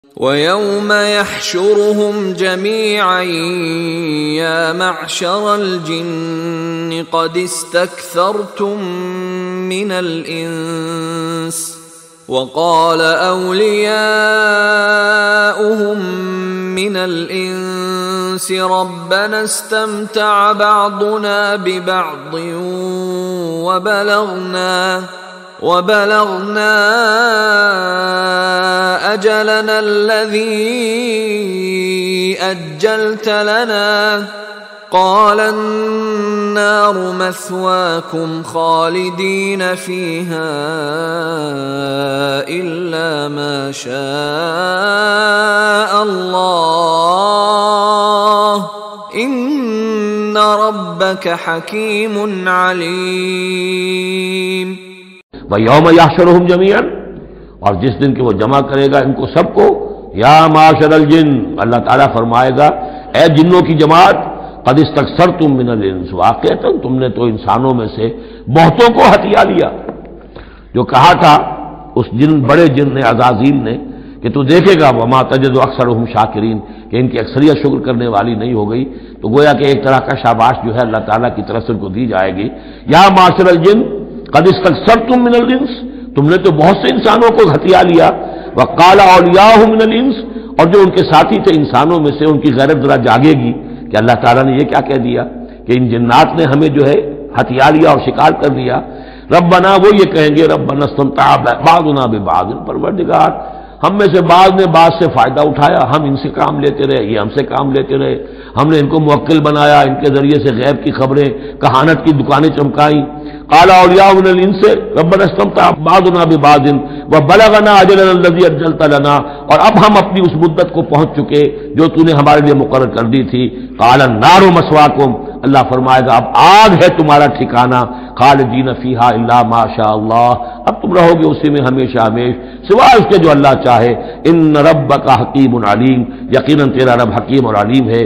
وَيَوْمَ يَحْشُرُهُمْ جَمِيعًا يَا مَعْشَرَ الْجِنِّ قَدِ اسْتَكْثَرْتُم مِّنَ الْإِنسِ وَقَالَ أَوْلِيَاؤُهُم مِّنَ الْإِنسِ رَبَّنَا اسْتَمْتَعَ بَعْضُنَا بِبَعْضٍ وَبَلَغْنَا أَجَلَنَا الَّذِي أَجَّلْتَ لَنَا قَالَ النَّارُ مَثْوَاكُمْ خَالِدِينَ فِيهَا إِلَّا مَا شَاءَ اللَّهُ إِنَّ رَبَّكَ حَكِيمٌ عَلِيمٌ۔ وَيَوْمَ يَحْشُرُهُمْ جَمِيعًا، اور جس دن کہ وہ جمع کرے گا ان کو سب کو، یا معاشر الجن، اللہ تعالیٰ فرمائے گا اے جنوں کی جماعت، قد استکثرتم من الانس، واقعتاً تم نے تو انسانوں میں سے بہتوں کو ہتھیا لیا۔ جو کہا تھا اس بڑے جن نے، عزازیل نے، کہ تو دیکھے گا وما تجد اکثرهم شاکرین، کہ ان کی اکثریت شکر کرنے والی نہیں ہو گئی، تو گویا کہ ایک طرح کا شاباش جو ہے اللہ تعالیٰ کی طرف سے ان کو دی جائے گی۔ یا معاشر الجن قد استکثرتم من الانس، تم نے تو بہت سے انسانوں کو ہتھیا لیا۔ وقال اولیاؤہم من الانس، اور جو ان کے ساتھی تھے انسانوں میں سے، ان کی غیرت ذرا جاگے گی کہ اللہ تعالیٰ نے یہ کیا کہہ دیا کہ ان جنات نے ہمیں جو ہے ہتھیا لیا اور شکار کر لیا۔ ربنا، وہ یہ کہیں گے ربنا استمتع بعضنا ببعض، پروردگار ہم میں سے بعض نے بعض سے فائدہ اٹھایا، ہم ان سے کام لیتے رہے، یہ ہم سے کام لیتے رہے، ہم نے ان کو موکل بنایا، ان کے ذریعے سے غیب کی خبریں، کہانت کی دکانیں چمکائیں۔ قال اولیاء من الانس ربنا استمتع بعضنا ببعض وبلغنا اجلنا الذي اجلت لنا، اور اب ہم اپنی اس مدت کو پہنچ چکے جو تو نے ہمارے لیے مقرر کر دی تھی۔ قال النار مسواکم، اللہ فرمائے گا اب آگ ہے تمہارا ٹھکانہ، خالدین فیہا الا ما شاء اللہ، اب تم رہو گے اسی میں ہمیشہ ہمیش سوائے اس کے جو اللہ چاہے۔ ان ربک حکیم علیم، یقیناً تیرا رب حکیم اور علیم ہے۔